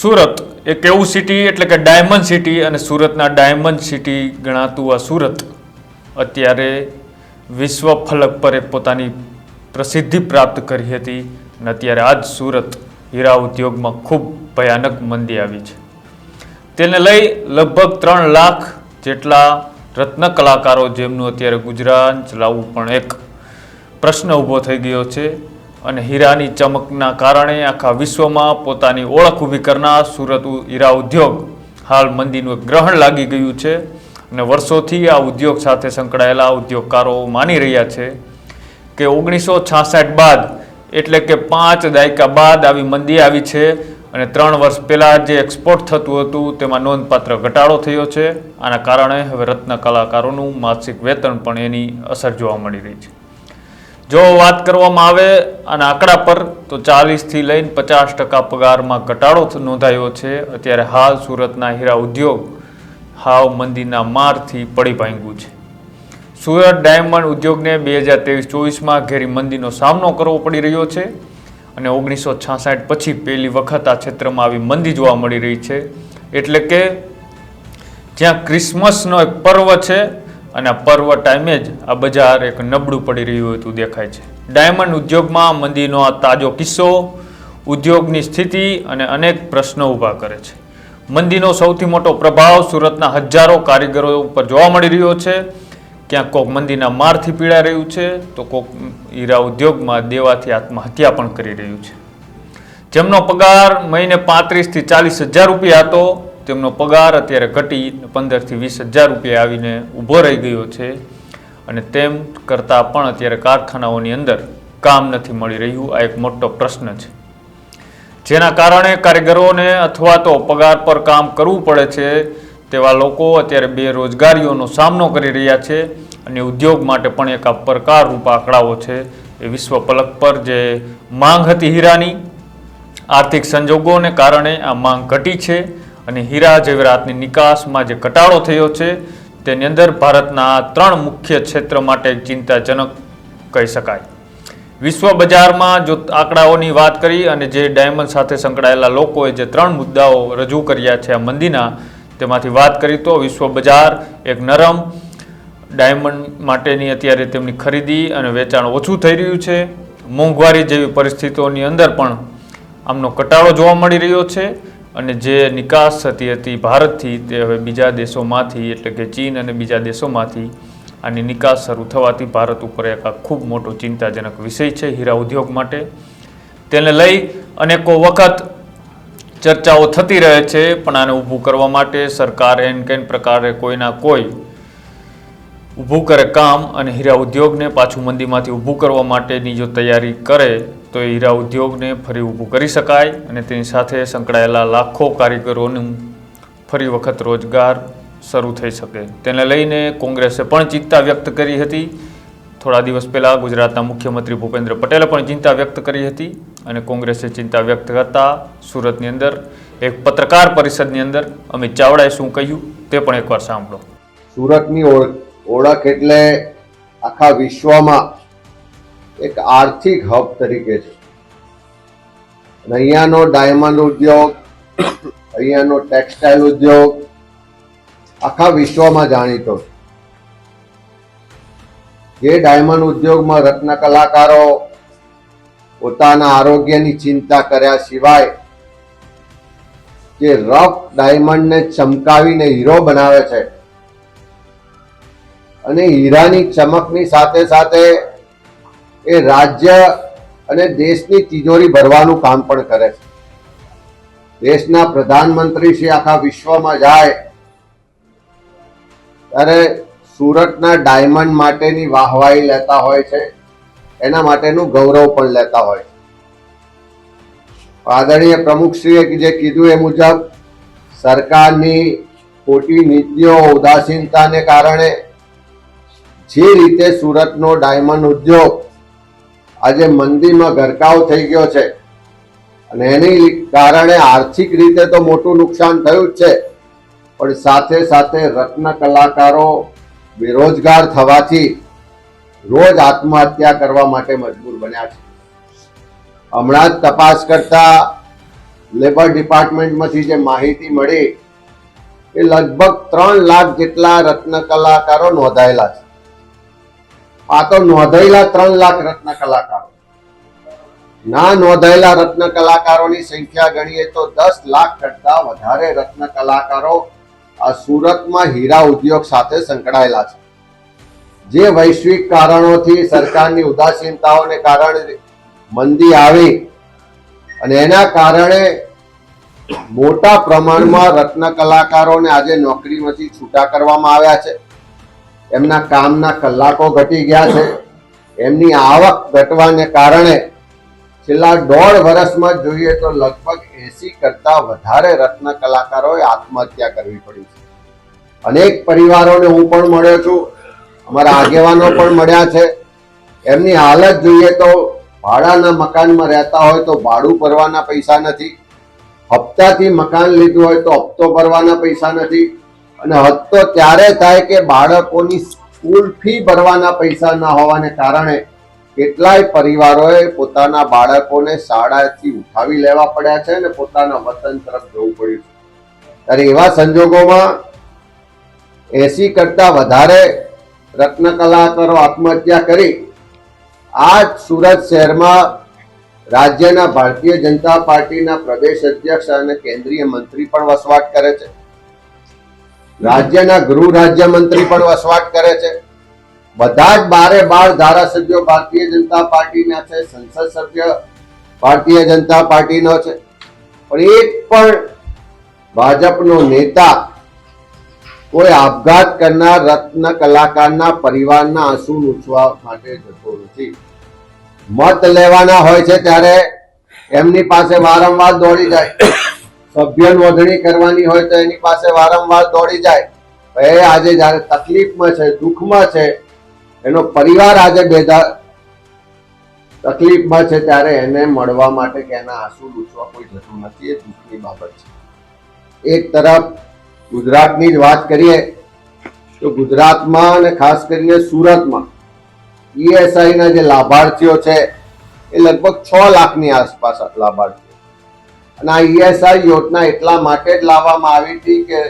સુરત એક એવું સિટી એટલે કે ડાયમંડ સિટી અને સુરતના ડાયમંડ સિટી ગણાતું આ સુરત અત્યારે વિશ્વ ફલક પર એક પોતાની પ્રસિદ્ધિ પ્રાપ્ત કરી હતી અને અત્યારે આજ સુરત હીરા ઉદ્યોગમાં ખૂબ ભયાનક મંદી આવી છે. તેને લઈ લગભગ 3 લાખ જેટલા રત્ન કલાકારો જેમનું અત્યારે ગુજરાન ચલાવવું પણ એક પ્રશ્ન ઊભો થઈ ગયો છે અને હીરાની ચમકના કારણે આખા વિશ્વમાં પોતાની ઓળખ ઊભી કરનાર સુરત હીરા ઉદ્યોગ હાલ મંદીનું એક ગ્રહણ લાગી ગયું છે અને વર્ષોથી આ ઉદ્યોગ સાથે સંકળાયેલા ઉદ્યોગકારો માની રહ્યા છે કે 1966 બાદ એટલે કે 5 દાયકા બાદ આવી મંદી આવી છે અને 3 વર્ષ પહેલાં જે એક્સપોર્ટ થતું હતું તેમાં નોંધપાત્ર ઘટાડો થયો છે. આના કારણે હવે રત્ન કલાકારોનું માસિક વેતન પણ એની અસર જોવા મળી રહી છે. જો વાત કરવામાં આવે આના આંકડા પર તો 40થી લઈને 50% પગારમાં ઘટાડો નોંધાયો છે. અત્યારે હાલ સુરતના હીરા ઉદ્યોગ હાવ મંદીના મારથી પડી ભાંગ્યું છે. સુરત ડાયમંડ ઉદ્યોગને 2023-24માં ઘેરી મંદીનો સામનો કરવો પડી રહ્યો છે અને 1966 પછી પહેલી વખત આ ક્ષેત્રમાં આવી મંદી જોવા મળી રહી છે. એટલે કે જ્યાં ક્રિસમસનો એક પર્વ છે અને આ પર્વ ટાઈમે જ આ બજાર એક નબળું પડી રહ્યું હતું દેખાય છે. ડાયમંડ ઉદ્યોગમાં મંદીનો આ તાજો કિસ્સો ઉદ્યોગની સ્થિતિ અને અનેક પ્રશ્નો ઊભા કરે છે. મંદીનો સૌથી મોટો પ્રભાવ સુરતના હજારો કારીગરો ઉપર જોવા મળી રહ્યો છે. ક્યાંક કોક મંદીના મારથી પીડાઈ રહ્યું છે તો કોક હીરા ઉદ્યોગમાં દેવાથી આત્મહત્યા પણ કરી રહ્યું છે. જેમનો પગાર મહિને 35થી 40 હજાર રૂપિયા હતો તેમનો પગાર અત્યારે ઘટી 15થી 20 હજાર રૂપિયા આવીને ઊભો રહી ગયો છે અને તેમ કરતાં પણ અત્યારે કારખાનાઓની અંદર કામ નથી મળી રહ્યું. આ એક મોટો પ્રશ્ન છે જેના કારણે કારીગરોને અથવા તો પગાર પર કામ કરવું પડે છે તેવા લોકો અત્યારે બેરોજગારીઓનો સામનો કરી રહ્યા છે અને ઉદ્યોગ માટે પણ એક આ પડકારરૂપ આંકડાઓ છે. એ વિશ્વ પલક પર જે માંગ હતી હીરાની આર્થિક સંજોગોને કારણે આ માંગ ઘટી છે અને હીરા જેવરાતની નિકાસમાં જે ઘટાડો થયો છે તેની અંદર ભારતના 3 મુખ્ય ક્ષેત્ર માટે ચિંતાજનક કહી શકાય. વિશ્વ બજારમાં જો આંકડાઓની વાત કરી અને જે ડાયમંડ સાથે સંકળાયેલા લોકોએ જે 3 મુદ્દાઓ રજૂ કર્યા છે આ મંદીના તેમાંથી વાત કરી તો વિશ્વ બજાર એક નરમ ડાયમંડ માટેની અત્યારે તેમની ખરીદી અને વેચાણ ઓછું થઈ રહ્યું છે. મોંઘવારી જેવી પરિસ્થિતિઓની અંદર પણ આમનો ઘટાડો જોવા મળી રહ્યો છે અને જે નિકાસ થતી હતી ભારતથી તે હવે બીજા દેશોમાંથી એટલે કે ચીન અને બીજા દેશોમાંથી આની નિકાસ શરૂ થવાથી ભારત ઉપર એક ખૂબ મોટો ચિંતાજનક વિષય છે હીરા ઉદ્યોગ માટે. તેને લઈ અનેકો વખત ચર્ચાઓ થતી રહે છે પણ આને ઊભું કરવા માટે સરકાર એન કેન પ્રકારે કોઈના કોઈ ઊભું કરે કામ અને હીરા ઉદ્યોગને પાછું મંદીમાંથી ઊભું કરવા માટેની જો તૈયારી કરે તો એ હીરા ઉદ્યોગને ફરી ઊભું કરી શકાય અને તેની સાથે સંકળાયેલા લાખો કારીગરોનું ફરી વખત રોજગાર શરૂ થઈ શકે. તેને લઈને કોંગ્રેસે પણ ચિંતા વ્યક્ત કરી હતી. થોડા દિવસ પહેલાં ગુજરાતના મુખ્યમંત્રી ભૂપેન્દ્ર પટેલે પણ ચિંતા વ્યક્ત કરી હતી અને કોંગ્રેસે ચિંતા વ્યક્ત કરતા સુરતની અંદર એક પત્રકાર પરિષદની અંદર અમિત ચાવડાએ શું કહ્યું તે પણ એકવાર સાંભળો. સુરતની ઓળખ એટલે આખા વિશ્વમાં એક આર્થિક હબ તરીકે છે અને અહીંયાનો ડાયમંડ ઉદ્યોગ અહીંયાનો ટેક્સટાઇલ ઉદ્યોગ આખા વિશ્વમાં જાણીતો છે. જે ડાયમંડ ઉદ્યોગમાં રત્ન કલાકારો પોતાના આરોગ્યની ચિંતા કર્યા સિવાય જે રફ ડાયમંડને ચમકાવીને હીરો બનાવે છે અને હીરાની ચમકની સાથે સાથે એ રાજ્ય અને દેશની તિજોરી ભરવાનું કામ પણ કરે છે. દેશના પ્રધાનમંત્રી શ્રી આખા વિશ્વમાં જાય ત્યારે સુરતના ડાયમંડ માટેની વાહવાહી લેતા હોય છે, એના માટેનું ગૌરવ પણ લેતા હોય છે. આદરણીય પ્રમુખશ્રીએ જે કીધું એ મુજબ સરકારની ખોટી નીતિઓ ઉદાસીનતાને કારણે જે રીતે સુરતનો ડાયમંડ ઉદ્યોગ આજે મંદીમાં ગરકાવ થઈ ગયો છે અને એની કારણે આર્થિક રીતે તો મોટું નુકસાન થયું જ છે પણ સાથે સાથે રત્ન કલાકારો બેરોજગાર થવાથી રોજ આત્મહત્યા કરવા માટે મજબૂર બન્યા છે. હમણાં જ તપાસ કરતા લેબર ડિપાર્ટમેન્ટમાંથી જે માહિતી મળી એ લગભગ 3 લાખ જેટલા રત્ન કલાકારો નોંધાયેલા છે. આ તો નોંધાયેલા 3 લાખ રત્ન કલાકારો, ના નોંધાયેલા રત્ન કલાકારોની સંખ્યા ગણીએ તો 10 લાખ કરતા વધારે રત્ન કલાકારો આ સુરતમાં હીરા ઉદ્યોગ સાથે સંકળાયેલા છે. જે વૈશ્વિક કારણોથી સરકારની ઉદાસીનતાઓને કારણે મંદી આવી અને એના કારણે મોટા પ્રમાણમાં રત્ન કલાકારોને આજે નોકરીમાંથી છૂટા કરવામાં આવ્યા છે. એમના કામના કલાકો ઘટી ગયા છે. એમની આવક ઘટવાને કારણે છેલ્લા 1.5 વર્ષમાં જોઈએ તો લગભગ 80 કરતા વધારે રત્ન કલાકારોએ આત્મહત્યા કરવી પડી છે. અનેક પરિવારોને હું પણ મળ્યો છું, અમારા આગેવાનો પણ મળ્યા છે. એમની હાલત જોઈએ તો ભાડાના મકાનમાં રહેતા હોય તો ભાડું ભરવાના પૈસા નથી, હપ્તાથી મકાન લીધું હોય તો હપ્તો ભરવાના પૈસા નથી, અને હપ્તો ત્યારે થાય કે બાળકોની સ્કૂલ ફી ભરવાના પૈસા ન હોવાને કારણે કેટલાય પરિવારોએ પોતાના બાળકોને શાળાથી ઉઠાવી લેવા પડ્યા છે અને પોતાના વતન તરફ જવું પડ્યું છે. ત્યારે એવા સંજોગોમાં 80 કરતા વધારે રત્ન કલાકારો આત્મહત્યા કરી આ સુરત શહેરમાં રાજ્યના ભારતીય જનતા પાર્ટીના પ્રદેશ અધ્યક્ષ અને કેન્દ્રીય મંત્રી પણ વસવાટ કરે છે. રાજ્યના ગૃહ રાજ્યમંત્રી પણ વસવાટ કરે છે. બધા જ 12 ધારાસભ્યો ભારતીય જનતા પાર્ટીના છે, સંસદ સભ્ય ભારતીય જનતા પાર્ટીનો છે, પણ એક પણ ભાજપનો નેતા કોઈ આપઘાત કરનાર રત્ન કલાકારના પરિવારના આંસુ લૂછવા માટે જતો નથી. મત લેવાના હોય છે ત્યારે એમની પાસે વારંવાર દોડી જાય, સભ્ય નોંધણી કરવાની હોય તો એની પાસે વારંવાર દોડી જાય. એ આજે જયારે તકલીફમાં છે, દુઃખમાં છે, એનો પરિવાર આજે તકલીફમાં છે, ત્યારે એને મળવા માટે કે એના આંસુ લૂછવા કોઈ જતું નથી. એ દુઃખની બાબત છે. એક તરફ ગુજરાતની જ વાત કરીએ તો ગુજરાતમાં અને ખાસ કરીને સુરતમાં ESI ના જે લાભાર્થીઓ છે એ લગભગ 6 લાખની આસપાસ લાભાર્થીઓ, અને આ ESI યોજના એટલા માટે જ લાવવામાં આવી હતી કે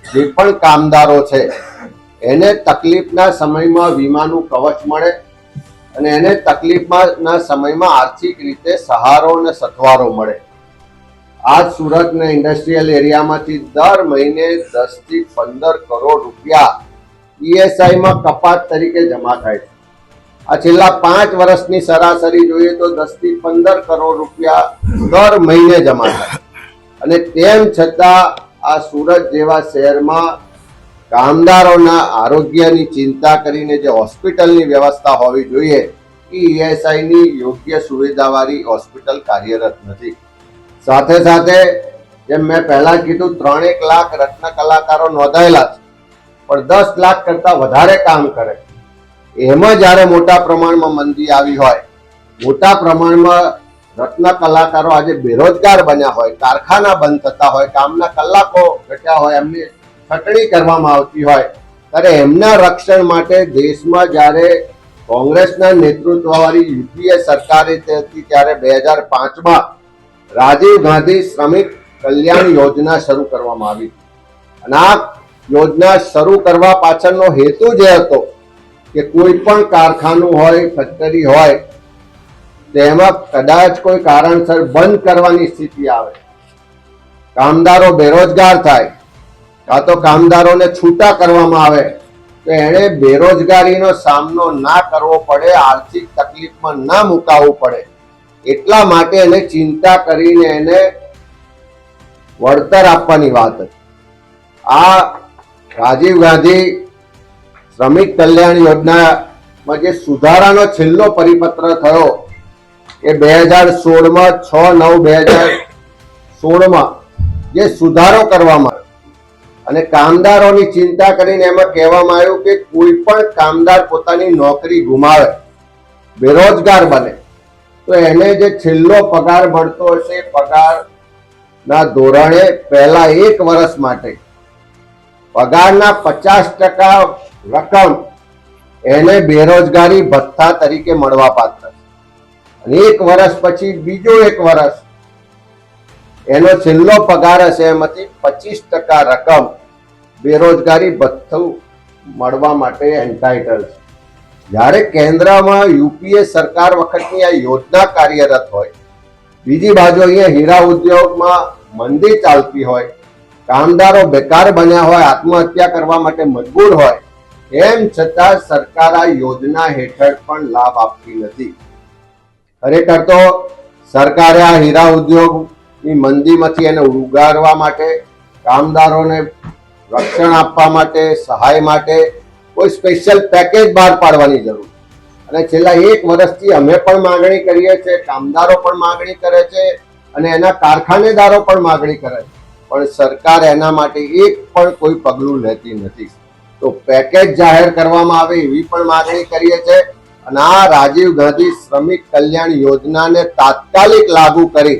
જે પણ કામદારો છે એને તકલીફના સમયમાં વીમાનું કવચ મળે અને એને તકલીફના સમયમાં આર્થિક રીતે સહારો અને સથવારો મળે. આજ સુરતના ઇન્ડસ્ટ્રીયલ એરિયામાંથી દર મહિને 10 થી 15 કરોડ રૂપિયા ESI માં કપાત તરીકે જમા થાય છે. આ છેલ્લા 5 વર્ષની સરાસરી જોઈએ તો 10 થી 15 કરોડ રૂપિયા દર મહિને જમા થાય, અને તેમ છતાં આ સુરત જેવા શહેરમાં કામદારોના આરોગ્યની ચિંતા કરીને જે હોસ્પિટલની વ્યવસ્થા હોવી જોઈએ એ ESI ની યોગ્ય સુવિધાવાળી હોસ્પિટલ કાર્યરત નથી. સાથે સાથે જેમ મેં પહેલા કીધું 3 લાખ રત્ન કલાકારો નોંધાયેલા છે, પણ 10 લાખ કરતા વધારે કામ કરે. એમાં જ્યારે મોટા પ્રમાણમાં મંદી આવી હોય, મોટા પ્રમાણમાં રત્ન કલાકારો આજે બેરોજગાર બન્યા હોય, કારખાના બંધ થતા હોય, કામના કલાકો ઘટ્યા હોય, એમની છટણી કરવામાં આવતી હોય, ત્યારે એમના રક્ષણ માટે દેશમાં જ્યારે કોંગ્રેસના નેતૃત્વવાળી UPA સરકાર હતી ત્યારે 2005માં રાજીવ ગાંધી શ્રમિક કલ્યાણ યોજના શરૂ કરવામાં આવી. અને આ યોજના શરૂ કરવા પાછળનો હેતુ જે હતો કે કોઈ પણ કારખાનું હોય, ફેક્ટરી હોય, તેમાં કદાચ કોઈ કારણસર બંધ કરવાની સ્થિતિ આવે, કામદારો બેરોજગાર થાય, કાં તો કામદારોને છૂટા કરવામાં આવે, તો એણે બેરોજગારીનો સામનો ના કરવો પડે, આર્થિક તકલીફમાં ના મુકાવવું પડે, એટલા માટે એને ચિંતા કરીને એને વળતર આપવાની વાત હતી. આ રાજીવ ગાંધી શ્રમિક કલ્યાણ યોજનામાં જે સુધારાનો છેલ્લો પરિપત્ર થયો એ 2016માં 6/9/2016માં જે સુધારો કરવામાં આવ્યો અને કામદારોની ચિંતા કરીને એમાં કહેવામાં આવ્યું કે કોઈ પણ કામદાર પોતાની નોકરી ગુમાવે, બેરોજગાર બને, તો એને જે છેલ્લો પગાર મળતો હશે પગારના ધોરણે પહેલા 1 વર્ષ માટે પગારના 50% રકમ એને બેરોજગારી ભથ્થા તરીકે મળવા પાત્ર, અને 1 વર્ષ પછી બીજો 1 વર્ષ એનો છેલ્લો પગાર હશે એમાંથી 25% રકમ બેરોજગારી ભથ્થું મળવા માટે એન્ટાઇટલ છે. જ્યારે કેન્દ્રમાં યુપીએ સરકાર વખતની આ યોજના કાર્યરત હોય, બીજી બાજુ અહીંયા હીરા ઉદ્યોગમાં મંદી ચાલતી હોય, કામદારો બેકાર બન્યા હોય, આત્મહત્યા કરવા માટે મજબૂર હોય, એમ છતાં સરકાર આ યોજના હેઠળ પણ લાભ આપતી નથી. ખરેખર તો સરકારે આ હીરા ઉદ્યોગની મંદીમાંથી એને ઉગારવા માટે, કામદારોને રક્ષણ આપવા માટે, સહાય માટે કોઈ સ્પેશિયલ પેકેજ બહાર પાડવાની જરૂર. અને છેલ્લા 1 વર્ષથી અમે પણ માંગણી કરીએ છીએ, કામદારો પણ માંગણી કરે છે અને એના કારખાનેદારો પણ માંગણી કરે છે, પણ સરકાર એના માટે એક પણ કોઈ પગલું લેતી નથી. તો પેકેજ જાહેર કરવામાં આવે એવી પણ માંગણી કરીએ છીએ અને આ રાજીવ ગાંધી શ્રમિક કલ્યાણ યોજનાને તાત્કાલિક લાગુ કરી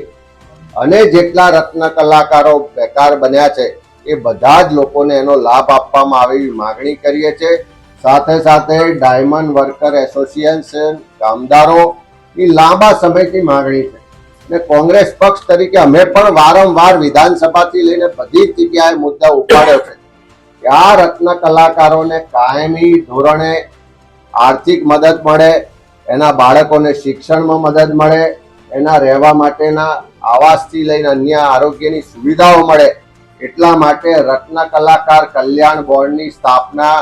અને જેટલા રત્ન કલાકારો બેકાર બન્યા છે એ બધા જ લોકોને એનો લાભ આપવામાં આવે એવી માંગણી કરીએ છીએ. સાથે સાથે ડાયમંડ વર્કર એસોસિએશન કામદારોની લાંબા સમયથી માંગણી છે અને કોંગ્રેસ પક્ષ તરીકે અમે પણ વારંવાર વિધાનસભાથી લઈને બધી જ જગ્યાએ મુદ્દા ઉપાડ્યો છે કે આ રત્ન કલાકારોને કાયમી ધોરણે આર્થિક મદદ મળે, એના બાળકોને શિક્ષણમાં મદદ મળે, એના રહેવા માટેના આવાસથી લઈને અન્ય આરોગ્યની સુવિધાઓ મળે. એટલા માટે રત્ન કલાકાર કલ્યાણ બોર્ડની સ્થાપના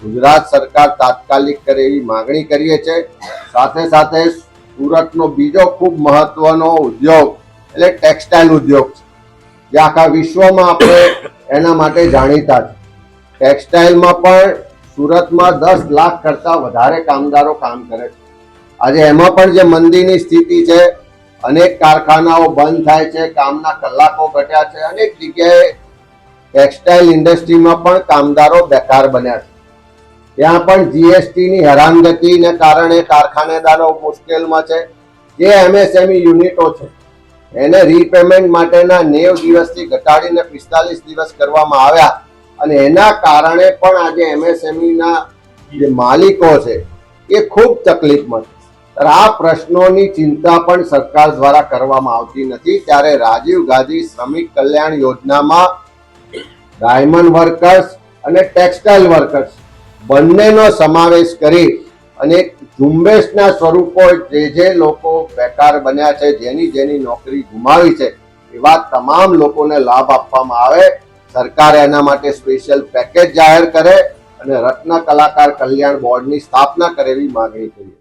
ગુજરાત સરકાર તાત્કાલિક કરે એવી માંગણી કરીએ છીએ. સાથે સાથે સુરતનો બીજો ખૂબ મહત્વનો ઉદ્યોગ એટલે ટેક્સટાઇલ ઉદ્યોગ છે, જે આખા વિશ્વમાં આપણે એના માટે જાણીતા છે. ટેક્સટાઇલમાં પણ સુરતમાં 10 લાખ કરતા વધારે કામદારો કામ કરે છે. આજે એમાં પણ જે મંદીની સ્થિતિ છે, અનેક કારખાનાઓ બંધ થાય છે, કામના કલાકો ઘટ્યા છે, અનેક જગ્યાએ ટેક્સટાઇલ ઇન્ડસ્ટ્રીમાં પણ કામદારો બેકાર બન્યા છે. ત્યાં પણ જીએસટીની હેરાનગતિને કારણે કારખાનેદારો મુશ્કેલમાં છે. જે એમએસએમઈ યુનિટો છે એને રીપેમેન્ટ માટેના 90 દિવસથી ઘટાડીને 45 દિવસ કરવામાં આવ્યા અને એના કારણે પણ આજે એમએસએમઈના જે માલિકો છે એ ખૂબ તકલીફમાં છે. આ પ્રશ્નોની ચિંતા પણ સરકાર દ્વારા કરવામાં આવતી નથી. ત્યારે રાજીવ ગાંધી શ્રમિક કલ્યાણ યોજનામાં ડાયમંડ વર્કર્સ અને ટેક્સટાઇલ વર્કર્સ બંનેનો સમાવેશ કરી અને ઝુંબેશના સ્વરૂપો જે લોકો બેકાર બન્યા છે, જેની નોકરી ગુમાવી છે, એવા તમામ લોકોને લાભ આપવામાં આવે. સરકાર એના માટે સ્પેશિયલ પેકેજ જાહેર કરે અને રત્ન કલાકાર કલ્યાણ બોર્ડની સ્થાપના કરે એવી માંગણી કરી.